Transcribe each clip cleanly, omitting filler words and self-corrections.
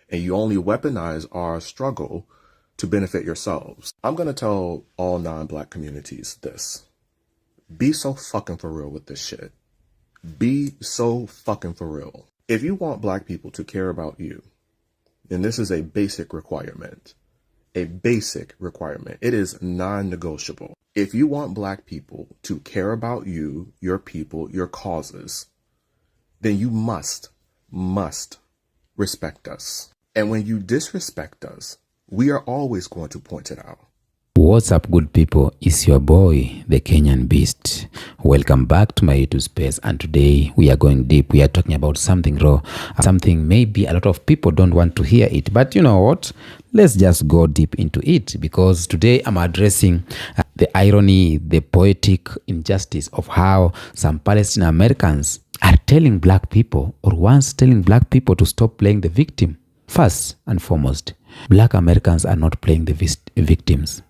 and you only weaponize our struggle to benefit yourselves. I'm going to tell all non-Black communities this. Be so fucking for real with this shit. Be so fucking for real. If you want Black people to care about you, then this is a basic requirement. A basic requirement. It is non-negotiable. If you want Black people to care about you, your people, your causes, then you must respect us. And when you disrespect us, we are always going to point it out. What's up, good people? It's your boy, the Kenyan Beast. Welcome back to my YouTube space, and today we are going deep. We are talking about something raw, something maybe a lot of people don't want to hear it, but you know what? Let's just go deep into it, because today I'm addressing the irony, the poetic injustice of how some Palestinian Americans are telling Black people, or once telling Black people, to stop playing the victim. First and foremost, Black Americans are not playing the victims.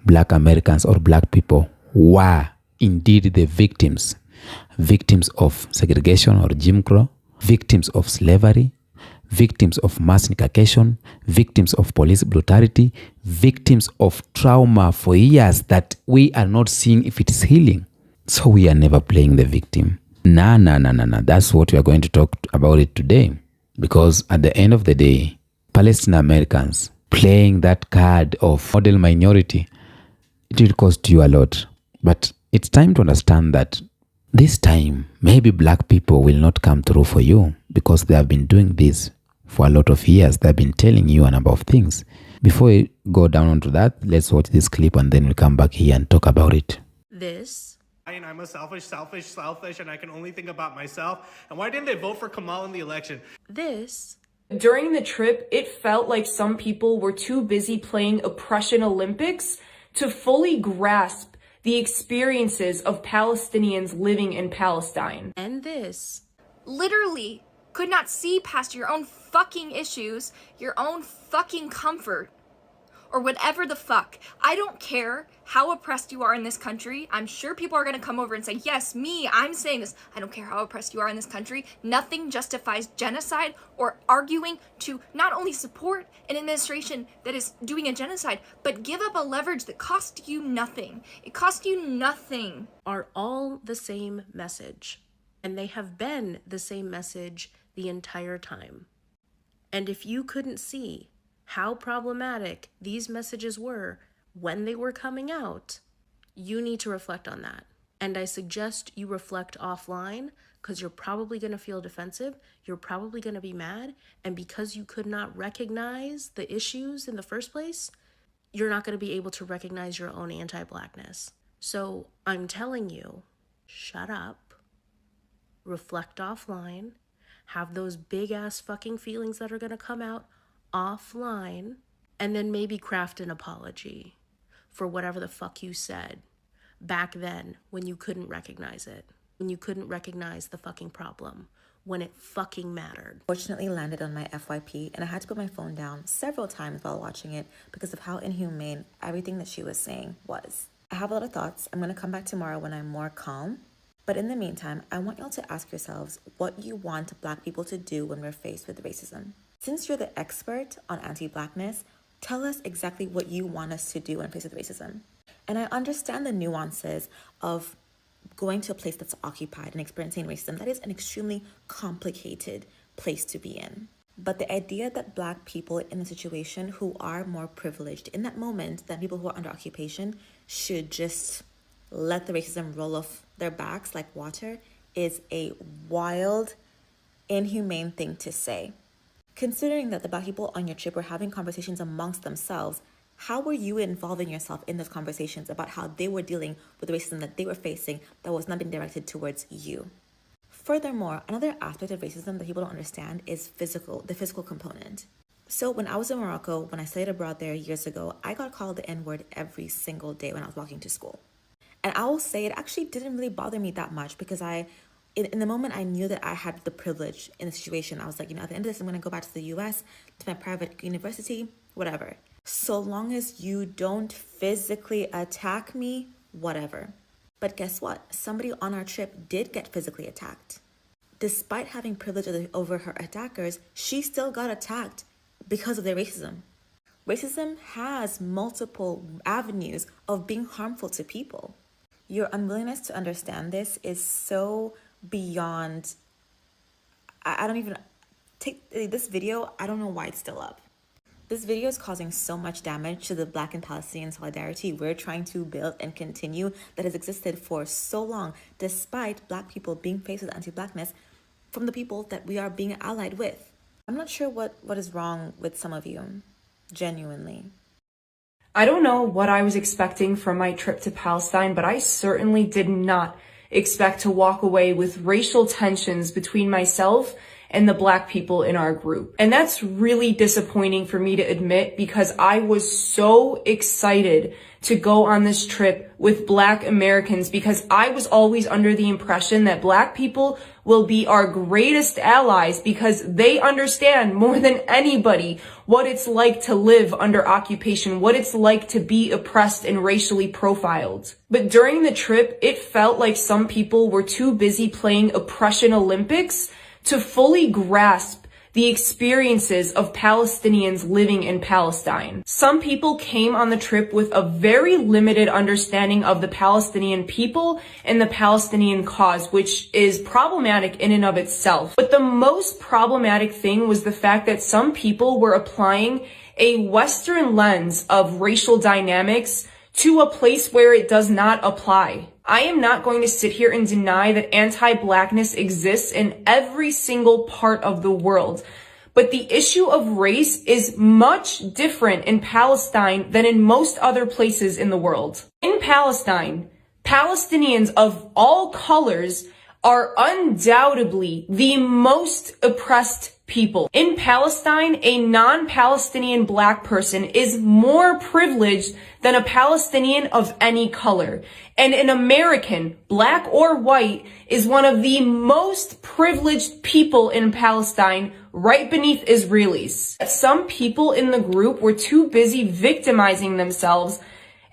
Black Americans or Black people were indeed the victims. Victims of segregation or Jim Crow, victims of slavery, victims of mass incarceration, victims of police brutality, victims of trauma for years that we are not seeing if it is healing. So we are never playing the victim. Nah. That's what we are going to talk about it today. Because at the end of the day, Palestinian Americans playing that card of model minority, it will cost you a lot. But it's time to understand that this time, maybe Black people will not come through for you, because they have been doing this for a lot of years. They've been telling you a number of things. Before we go down onto that, let's watch this clip and then we'll come back here and talk about it. I'm a selfish, and I can only think about myself. And why didn't they vote for Kamal in the election? During the trip, it felt like some people were too busy playing Oppression Olympics to fully grasp the experiences of Palestinians living in Palestine. Literally could not see past your own fucking issues, your own fucking comfort, or whatever the fuck. I don't care how oppressed you are in this country. I'm sure people are gonna come over and say, yes, me, I'm saying this. I don't care how oppressed you are in this country. Nothing justifies genocide or arguing to not only support an administration that is doing a genocide, but give up a leverage that cost you nothing. It cost you nothing. Are all the same message, and they have been the same message the entire time. And if you couldn't see how problematic these messages were when they were coming out, you need to reflect on that. And I suggest you reflect offline, because you're probably going to feel defensive, you're probably going to be mad, and because you could not recognize the issues in the first place, you're not going to be able to recognize your own anti-blackness. So I'm telling you, shut up, reflect offline, have those big ass fucking feelings that are going to come out offline, and then maybe craft an apology for whatever the fuck you said back then when you couldn't recognize it, when you couldn't recognize the fucking problem, when it fucking mattered. Fortunately landed on my FYP, and I had to put my phone down several times while watching it because of how inhumane everything that she was saying was. I have a lot of thoughts. I'm going to come back tomorrow when I'm more calm. But in the meantime, I want y'all to ask yourselves what you want Black people to do when we're faced with racism. Since you're the expert on anti-Blackness, tell us exactly what you want us to do when faced with racism. And I understand the nuances of going to a place that's occupied and experiencing racism. That is an extremely complicated place to be in. But the idea that Black people in the situation who are more privileged in that moment than people who are under occupation should just let the racism roll off their backs like water is a wild, inhumane thing to say. Considering that the Black people on your trip were having conversations amongst themselves, how were you involving yourself in those conversations about how they were dealing with the racism that they were facing that was not being directed towards you? Furthermore, another aspect of racism that people don't understand is the physical component. So when I was in Morocco, when I studied abroad there years ago, I got called the N-word every single day when I was walking to school. And I will say it actually didn't really bother me that much, because in the moment, I knew that I had the privilege in the situation. I was like, at the end of this, I'm going to go back to the US, to my private university, whatever. So long as you don't physically attack me, whatever. But guess what? Somebody on our trip did get physically attacked. Despite having privilege over her attackers, she still got attacked because of their racism. Racism has multiple avenues of being harmful to people. Your unwillingness to understand this is so beyond. I don't even take this video. I don't know why it's still up. This video is causing so much damage to the Black and Palestinian solidarity we're trying to build and continue that has existed for so long, despite Black people being faced with anti-Blackness from the people that we are being allied with. I'm not sure what is wrong with some of you, genuinely. I don't know what I was expecting from my trip to Palestine, but I certainly did not expect to walk away with racial tensions between myself and the Black people in our group. And that's really disappointing for me to admit, because I was so excited to go on this trip with Black Americans, because I was always under the impression that Black people will be our greatest allies because they understand more than anybody what it's like to live under occupation, what it's like to be oppressed and racially profiled. But during the trip, it felt like some people were too busy playing oppression Olympics to fully grasp the experiences of Palestinians living in Palestine. Some people came on the trip with a very limited understanding of the Palestinian people and the Palestinian cause, which is problematic in and of itself. But the most problematic thing was the fact that some people were applying a Western lens of racial dynamics to a place where it does not apply. I am not going to sit here and deny that anti-blackness exists in every single part of the world. But the issue of race is much different in Palestine than in most other places in the world. In Palestine, Palestinians of all colors are undoubtedly the most oppressed people. In Palestine, a non-Palestinian Black person is more privileged than a Palestinian of any color. And an American, Black or white, is one of the most privileged people in Palestine, right beneath Israelis. Some people in the group were too busy victimizing themselves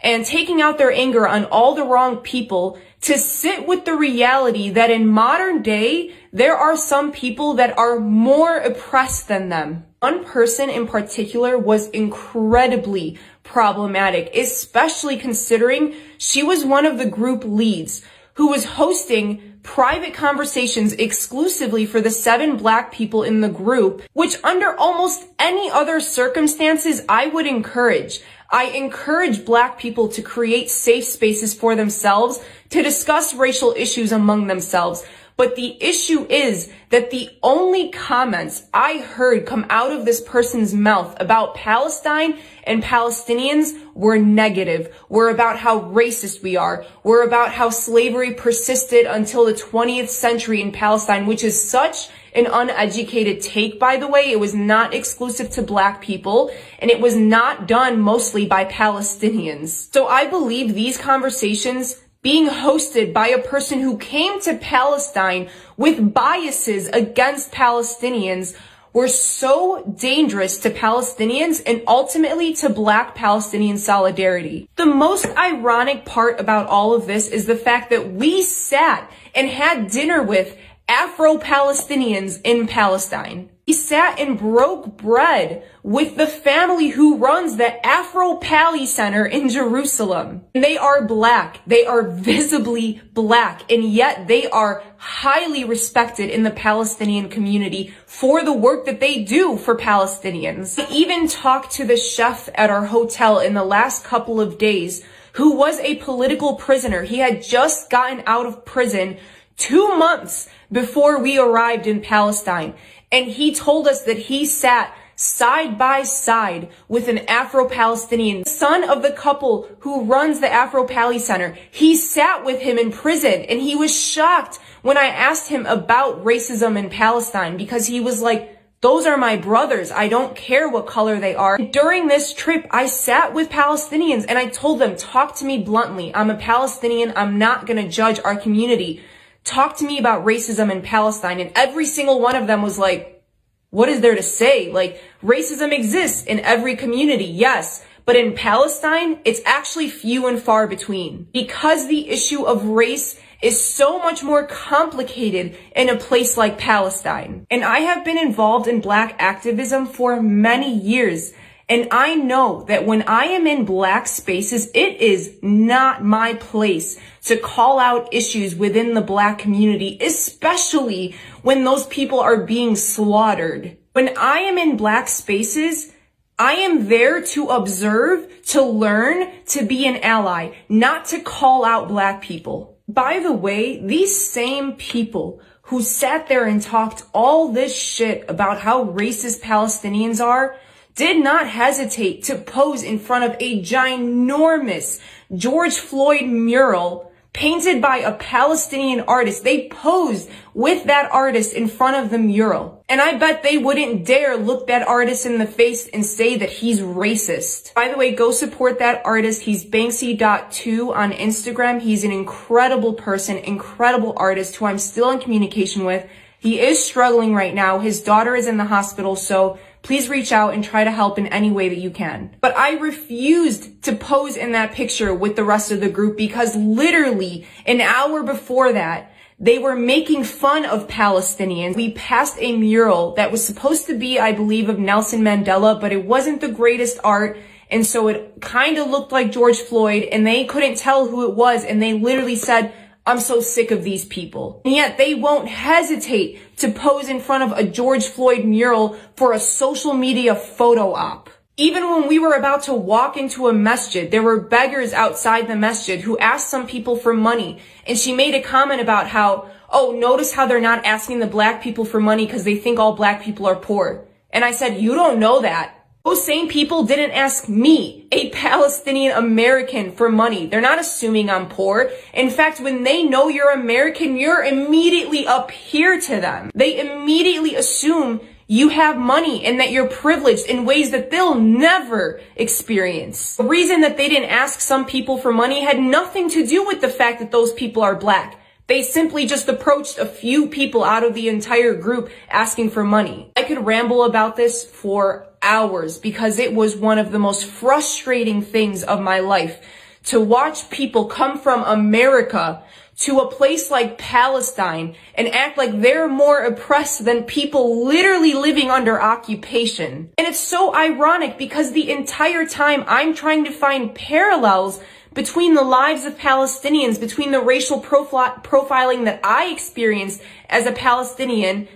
and taking out their anger on all the wrong people to sit with the reality that in modern day, there are some people that are more oppressed than them. One person in particular was incredibly problematic, especially considering she was one of the group leads who was hosting private conversations exclusively for the 7 Black people in the group, which under almost any other circumstances I would encourage. I encourage Black people to create safe spaces for themselves to discuss racial issues among themselves. But the issue is that the only comments I heard come out of this person's mouth about Palestine and Palestinians were negative, were about how racist we are, were about how slavery persisted until the 20th century in Palestine, which is such an uneducated take, by the way. It was not exclusive to Black people, and it was not done mostly by Palestinians. So I believe these conversations being hosted by a person who came to Palestine with biases against Palestinians were so dangerous to Palestinians and ultimately to Black Palestinian solidarity. The most ironic part about all of this is the fact that we sat and had dinner with Afro-Palestinians in Palestine. We sat and broke bread with the family who runs the Afro-Pali Center in Jerusalem. And they are Black. They are visibly Black. And yet they are highly respected in the Palestinian community for the work that they do for Palestinians. I even talked to the chef at our hotel in the last couple of days who was a political prisoner. He had just gotten out of prison 2 months before we arrived in Palestine. And he told us that he sat side by side with an Afro-Palestinian, son of the couple who runs the Afro-Pali Center. He sat with him in prison, and he was shocked when I asked him about racism in Palestine, because he was like, those are my brothers. I don't care what color they are. During this trip, I sat with Palestinians and I told them, talk to me bluntly. I'm a Palestinian. I'm not going to judge our community. Talk to me about racism in Palestine. And every single one of them was like, what is there to say? Like, racism exists in every community, yes. But in Palestine, it's actually few and far between. Because the issue of race is so much more complicated in a place like Palestine. And I have been involved in Black activism for many years. And I know that when I am in Black spaces, it is not my place to call out issues within the Black community, especially when those people are being slaughtered. When I am in Black spaces, I am there to observe, to learn, to be an ally, not to call out Black people. By the way, these same people who sat there and talked all this shit about how racist Palestinians are did not hesitate to pose in front of a ginormous George Floyd mural painted by a Palestinian artist. They posed with that artist in front of the mural. And I bet they wouldn't dare look that artist in the face and say that he's racist. By the way, go support that artist. He's Banksy.2 on Instagram. He's an incredible person, incredible artist who I'm still in communication with. He is struggling right now. His daughter is in the hospital, so please reach out and try to help in any way that you can. But I refused to pose in that picture with the rest of the group because literally an hour before that, they were making fun of Palestinians. We passed a mural that was supposed to be, I believe, of Nelson Mandela, but it wasn't the greatest art. And so it kind of looked like George Floyd, and they couldn't tell who it was. And they literally said, "I'm so sick of these people." And yet they won't hesitate to pose in front of a George Floyd mural for a social media photo op. Even when we were about to walk into a masjid, there were beggars outside the masjid who asked some people for money. And she made a comment about how, oh, notice how they're not asking the Black people for money because they think all Black people are poor. And I said, you don't know that. Those same people didn't ask me, a Palestinian American, for money. They're not assuming I'm poor. In fact, when they know you're American, you're immediately up here to them. They immediately assume you have money and that you're privileged in ways that they'll never experience. The reason that they didn't ask some people for money had nothing to do with the fact that those people are Black. They simply just approached a few people out of the entire group asking for money. I could ramble about this for hours because it was one of the most frustrating things of my life to watch people come from America to a place like Palestine and act like they're more oppressed than people literally living under occupation. And it's so ironic because the entire time I'm trying to find parallels between the lives of Palestinians, between the racial profiling that I experienced as a Palestinian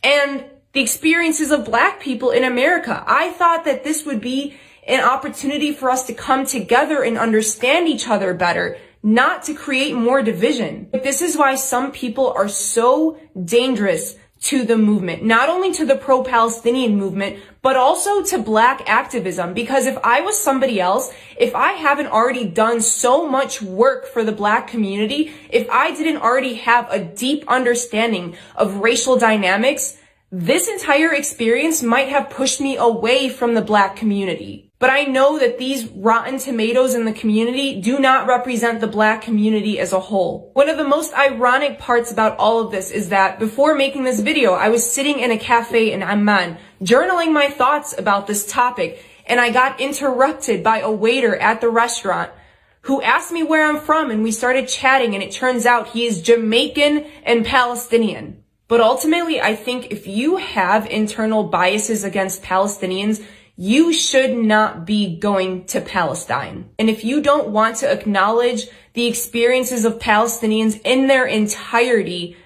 and the experiences of Black people in America. I thought that this would be an opportunity for us to come together and understand each other better, not to create more division. But this is why some people are so dangerous to the movement, not only to the pro-Palestinian movement, but also to Black activism. Because if I was somebody else, if I haven't already done so much work for the Black community, if I didn't already have a deep understanding of racial dynamics, this entire experience might have pushed me away from the Black community. But I know that these rotten tomatoes in the community do not represent the Black community as a whole. One of the most ironic parts about all of this is that before making this video, I was sitting in a cafe in Amman, journaling my thoughts about this topic, and I got interrupted by a waiter at the restaurant who asked me where I'm from, and we started chatting, and it turns out he is Jamaican and Palestinian. But ultimately, I think if you have internal biases against Palestinians, you should not be going to Palestine. And if you don't want to acknowledge the experiences of Palestinians in their entirety,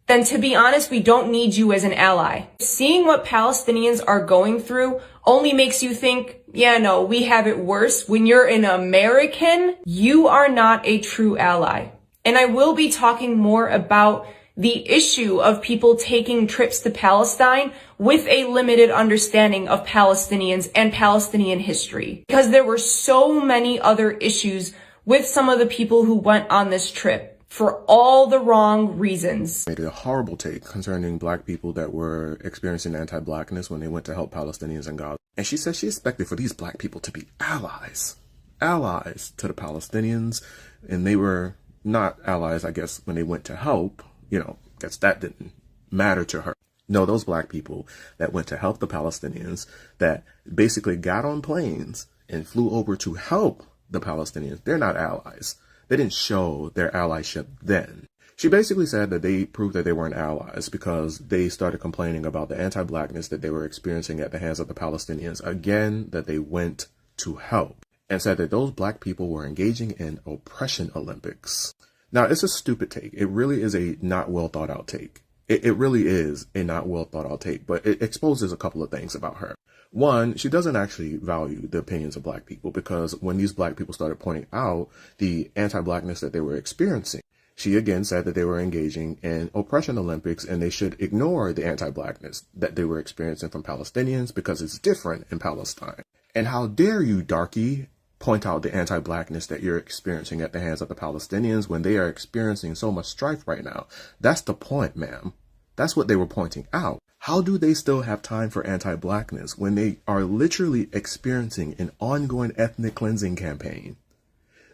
then to be honest, we don't need you as an ally. Seeing what Palestinians are going through only makes you think, yeah, no, we have it worse. When you're an American, you are not a true ally. And I will be talking more about the issue of people taking trips to Palestine with a limited understanding of Palestinians and Palestinian history. Because there were so many other issues with some of the people who went on this trip for all the wrong reasons. Made a horrible take concerning Black people that were experiencing anti-Blackness when they went to help Palestinians in Gaza. And she said she expected for these Black people to be allies to the Palestinians. And they were not allies, I guess, when they went to help. You know, guess that didn't matter to her. No, those Black people that went to help the Palestinians, that basically got on planes and flew over to help the Palestinians, they're not allies. They didn't show their allyship then. She basically said that they proved that they weren't allies because they started complaining about the anti-blackness that they were experiencing at the hands of the Palestinians. Again, that they went to help, and said that those black people were engaging in oppression Olympics. Now, it's a stupid take. It really is a not well thought out take. It really is a not well thought out take, but it exposes a couple of things about her. One, she doesn't actually value the opinions of black people, because when these black people started pointing out the anti-blackness that they were experiencing, she again said that they were engaging in oppression Olympics and they should ignore the anti-blackness that they were experiencing from Palestinians because it's different in Palestine. And how dare you, darky, point out the anti-blackness that you're experiencing at the hands of the Palestinians when they are experiencing so much strife right now. That's the point, ma'am. That's what they were pointing out. How do they still have time for anti-blackness when they are literally experiencing an ongoing ethnic cleansing campaign?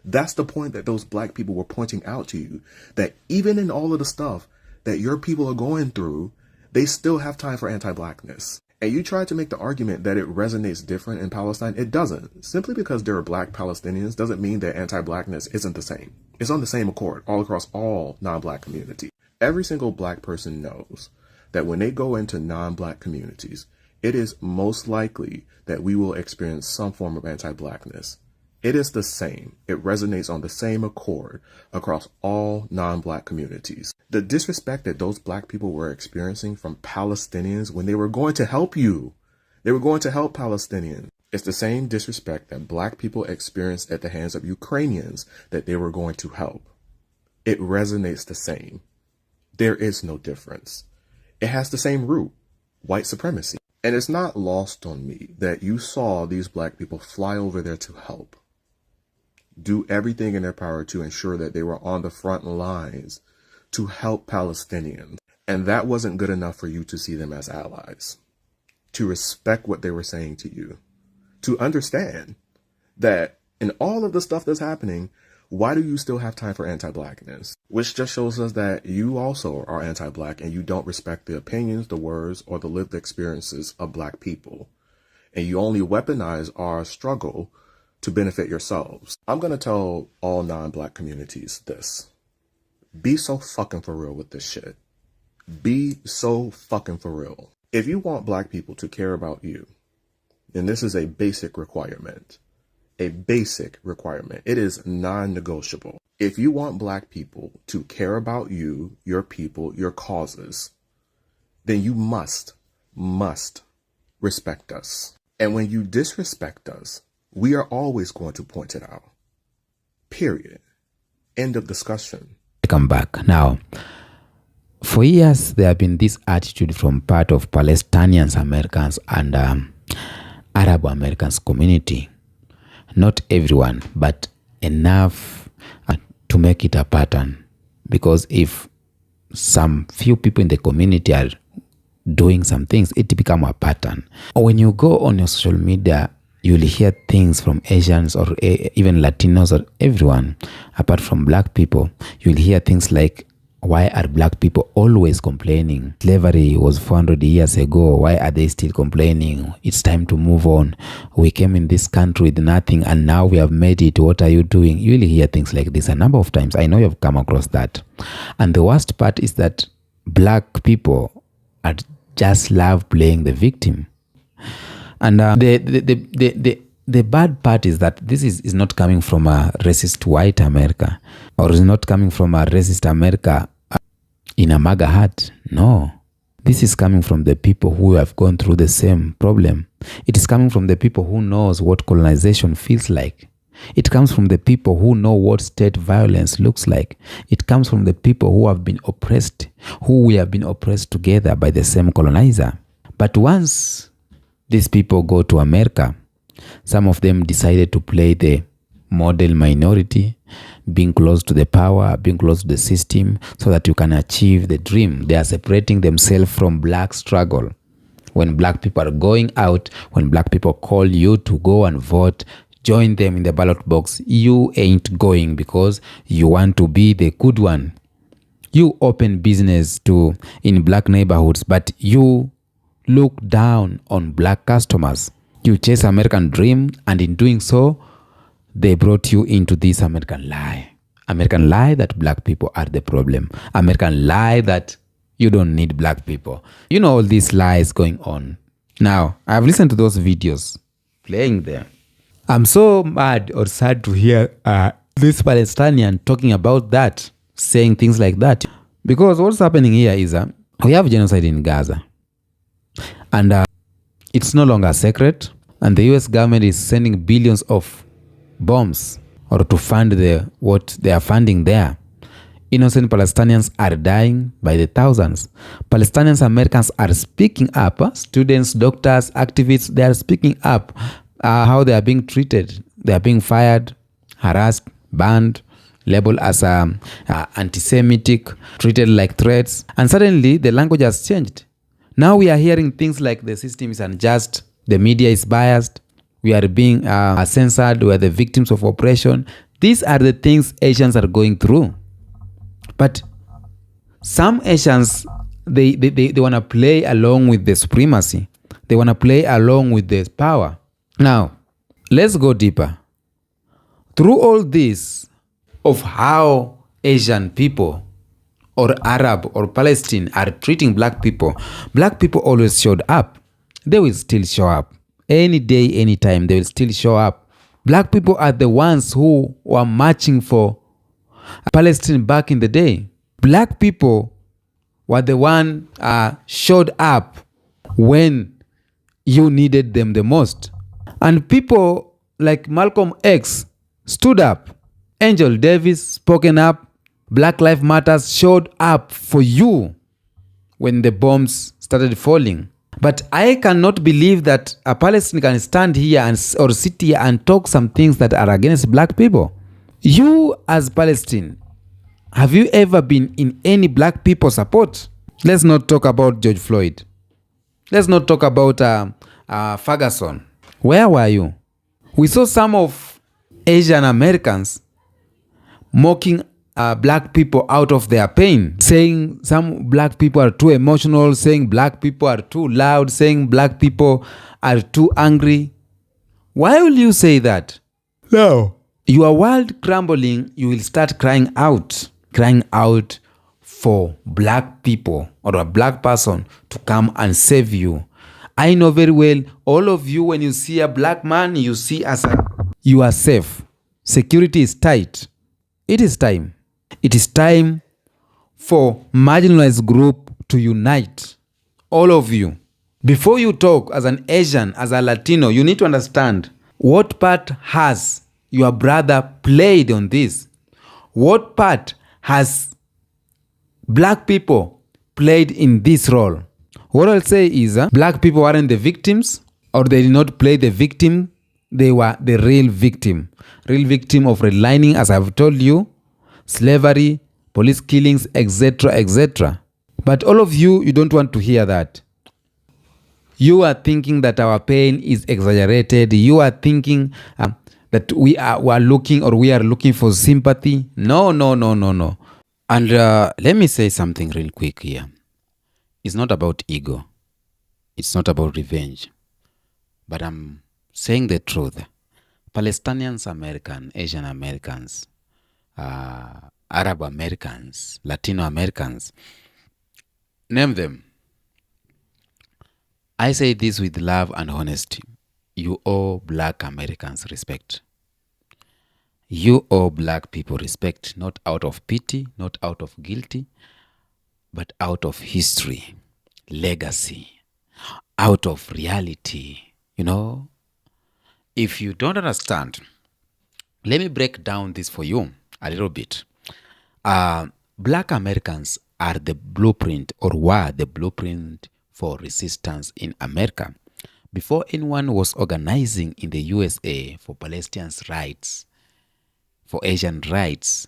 That's the point that those black people were pointing out to you, that even in all of the stuff that your people are going through, they still have time for anti-blackness. And you try to make the argument that it resonates different in Palestine. It doesn't. Simply because there are black Palestinians doesn't mean that anti-blackness isn't the same. It's on the same accord all across all non-black communities. Every single black person knows that when they go into non-black communities, it is most likely that we will experience some form of anti-blackness. It is the same. It resonates on the same accord across all non-black communities. The disrespect that those black people were experiencing from Palestinians when they were going to help you, they were going to help Palestinians. It's the same disrespect that black people experienced at the hands of Ukrainians that they were going to help. It resonates the same. There is no difference. It has the same root, white supremacy. And it's not lost on me that you saw these black people fly over there to help, do everything in their power to ensure that they were on the front lines to help Palestinians. And that wasn't good enough for you to see them as allies, to respect what they were saying to you, to understand that in all of the stuff that's happening, why do you still have time for anti-blackness? Which just shows us that you also are anti-black and you don't respect the opinions, the words, or the lived experiences of black people. And you only weaponize our struggle to benefit yourselves. I'm going to tell all non-black communities this. Be so fucking for real with this shit. Be so fucking for real. If you want black people to care about you, then this is a basic requirement. A basic requirement. It is non-negotiable. If you want black people to care about you, your people, your causes, then you must respect us. And when you disrespect us, we are always going to point it out. Period. End of discussion. Come back. Now, for years, there have been this attitude from part of Palestinians, Americans, and Arab Americans community. Not everyone, but enough to make it a pattern. Because if some few people in the community are doing some things, it becomes a pattern. Or when you go on your social media, you'll hear things from Asians or even Latinos or everyone, apart from black people. You'll hear things like, why are black people always complaining? Slavery was 400 years ago. Why are they still complaining? It's time to move on. We came in this country with nothing and now we have made it. What are you doing? You will hear things like this a number of times. I know you've come across that. And the worst part is that black people are just love playing the victim. And the bad part is that this is not coming from a racist white America, or is not coming from a racist America in a MAGA hat. No. This is coming from the people who have gone through the same problem. It is coming from the people who knows what colonization feels like. It comes from the people who know what state violence looks like. It comes from the people who have been oppressed, who we have been oppressed together by the same colonizer. But once these people go to America, some of them decided to play the model minority, being close to the power, being close to the system, so that you can achieve the dream. They are separating themselves from black struggle. When black people are going out, when black people call you to go and vote, join them in the ballot box. You ain't going because you want to be the good one. You open business in black neighborhoods, but you look down on black customers. You chase American dream, and in doing so, they brought you into this American lie. American lie that black people are the problem. American lie that you don't need black people. You know all these lies going on. Now, I've listened to those videos playing there. I'm so mad or sad to hear this Palestinian talking about that, saying things like that. Because what's happening here is we have genocide in Gaza. And it's no longer a secret. And the US government is sending billions of bombs or to fund what they are funding there. Innocent Palestinians are dying by the thousands. Palestinians, Americans are speaking up. Students, doctors, activists, they are speaking up how they are being treated. They are being fired, harassed, banned, labeled as anti-Semitic, treated like threats. And suddenly the language has changed. Now we are hearing things like the system is unjust, the media is biased, we are being censored, we are the victims of oppression. These are the things Asians are going through. But some Asians, they want to play along with the supremacy. They want to play along with the power. Now, let's go deeper. Through all this of how Asian people or Arab or Palestine are treating black people always showed up. They will still show up. Any day, anytime, they will still show up. Black people are the ones who were marching for Palestine back in the day. Black people were the one showed up when you needed them the most. And people like Malcolm X stood up. Angel Davis spoken up. Black Lives Matters showed up for you when the bombs started falling. But I cannot believe that a Palestinian can stand here or sit here and talk some things that are against black people. You as Palestine, have you ever been in any black people support? Let's not talk about George Floyd. Let's not talk about Ferguson. Where were you? We saw some of Asian Americans mocking black people out of their pain, saying some black people are too emotional, saying black people are too loud, saying black people are too angry. Why will you say that? No. Your world crumbling, you will start crying out for black people or a black person to come and save you. I know very well, all of you, when you see a black man, you see as you are safe. Security is tight. It is time. It is time for marginalized group to unite. All of you. Before you talk as an Asian, as a Latino, you need to understand what part has your brother played on this. What part has black people played in this role? What I'll say is black people aren't the victims, or they did not play the victim. They were the real victim of redlining, as I've told you, slavery, police killings, etc., etc. But all of you don't want to hear that. You are thinking that our pain is exaggerated. You are thinking that we are looking for sympathy. No. And let me say something real quick here. It's not about ego. It's not about revenge. But I'm saying the truth. Palestinians, Asian Americans, Arab Americans, Latino Americans, name them. I say this with love and honesty. You owe black Americans respect. You owe black people respect, not out of pity, not out of guilty, but out of history, legacy, out of reality. You know, if you don't understand, let me break down this for you a little bit. Black Americans are the blueprint, or were the blueprint for resistance in America. Before anyone was organizing in the USA for Palestinians' rights, for Asian rights,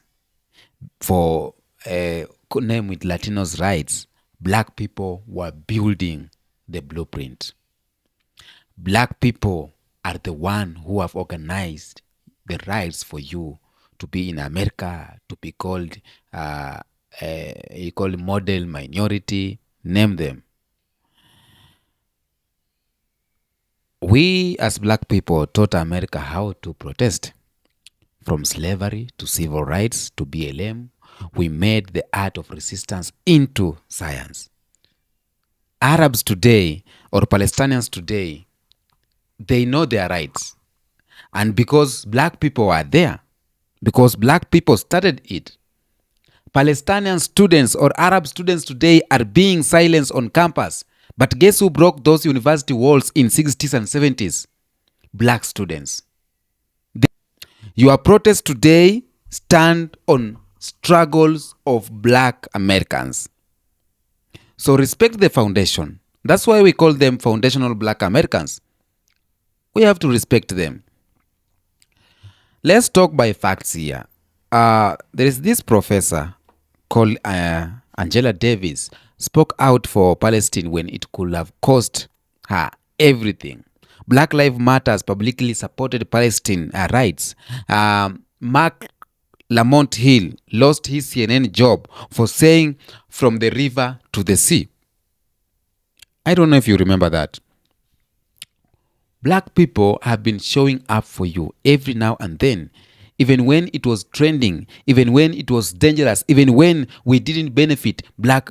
for name with Latinos' rights, black people were building the blueprint. Black people are the one who have organized the rights for you to be in America, to be called model minority, name them. We as black people taught America how to protest. from slavery to civil rights to BLM. We made the art of resistance into science. Arabs today or Palestinians today, they know their rights. And because black people are there, because black people started it, Palestinian students or Arab students today are being silenced on campus. But guess who broke those university walls in 60s and 70s? Black students. Your protests today stand on struggles of black Americans. So respect the foundation. That's why we call them foundational black Americans. We have to respect them. Let's talk by facts here. There is this professor called Angela Davis spoke out for Palestine when it could have cost her everything. Black Lives Matters publicly supported Palestine rights. Mark Lamont Hill lost his CNN job for saying from the river to the sea. I don't know if you remember that. Black people have been showing up for you every now and then, even when it was trending, even when it was dangerous, even when we didn't benefit. Black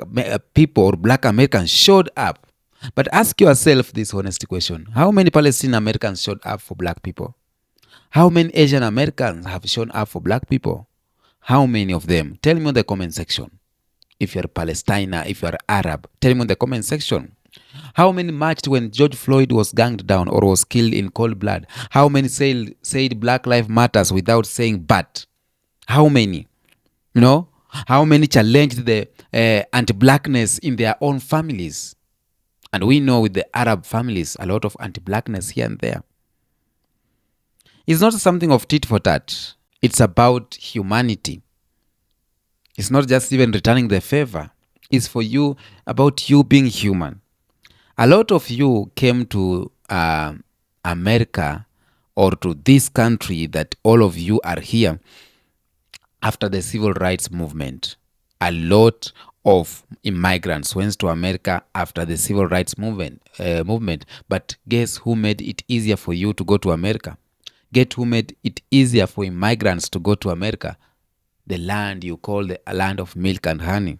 people or black Americans showed up. But ask yourself this honest question. How many Palestinian Americans showed up for black people? How many Asian Americans have shown up for black people? How many of them? Tell me in the comment section. If you're Palestinian, if you're Arab, tell me in the comment section. How many marched when George Floyd was gunned down or was killed in cold blood? How many said Black Lives Matters without saying but? How many? You know? How many challenged the anti-blackness in their own families? And we know with the Arab families, a lot of anti-blackness here and there. It's not something of tit for tat. It's about humanity. It's not just even returning the favor. It's for you, about you being human. A lot of you came to America or to this country that all of you are here after the civil rights movement. A lot of immigrants went to America after the civil rights movement. But guess who made it easier for you to go to America? Guess who made it easier for immigrants to go to America? The land you call the land of milk and honey.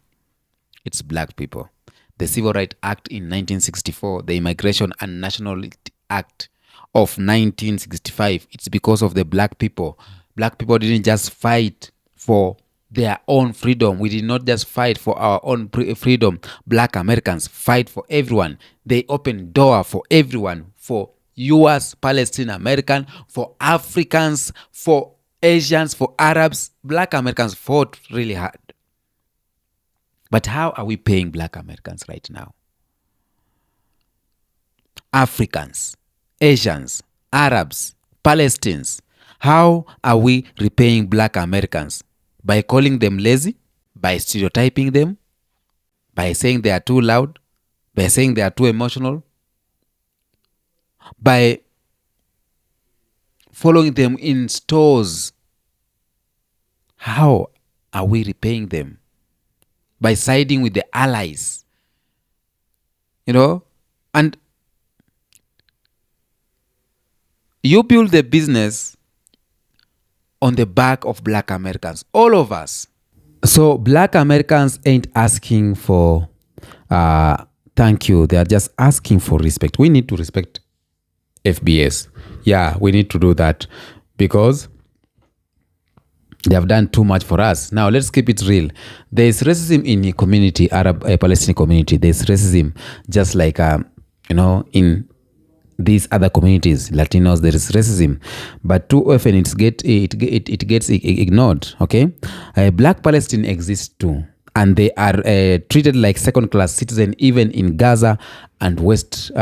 It's black people. The Civil Rights Act in 1964, the Immigration and Nationality Act of 1965, it's because of the black people. Black people didn't just fight for their own freedom. We did not just fight for our own freedom. Black Americans fight for everyone. They opened door for everyone, for US, Palestinian American, for Africans, for Asians, for Arabs. Black Americans fought really hard. But how are we paying black Americans right now? Africans, Asians, Arabs, Palestinians. How are we repaying black Americans? By calling them lazy? By stereotyping them? By saying they are too loud? By saying they are too emotional? By following them in stores? How are we repaying them? By siding with the allies, and you build the business on the back of black Americans, all of us. So black Americans ain't asking for thank you. They are just asking for respect. We need to respect FBS. Yeah, we need to do that because they have done too much for us. Now, let's keep it real. There is racism in the community, Arab Palestinian community. There is racism just like, in these other communities, Latinos, there is racism. But too often it gets ignored, okay? Black Palestinians exist too. And they are treated like second-class citizens even in Gaza and West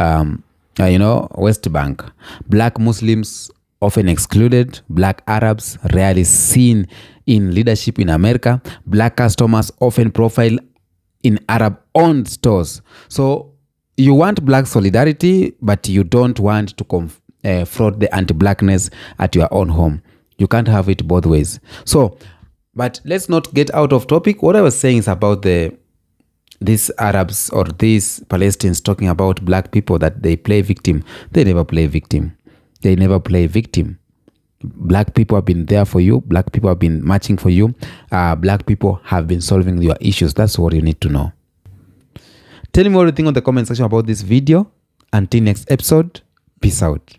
Bank. Black Muslims often excluded, black Arabs rarely seen in leadership in America, black customers often profiled in Arab-owned stores. So you want black solidarity, but you don't want to confront the anti-blackness at your own home. You can't have it both ways. So, but let's not get out of topic. What I was saying is about these Arabs or these Palestinians talking about black people that they play victim. They never play victim. They never play victim. Black people have been there for you. Black people have been marching for you. Black people have been solving your issues. That's what you need to know. Tell me what you think on the comment section about this video. Until next episode, peace out.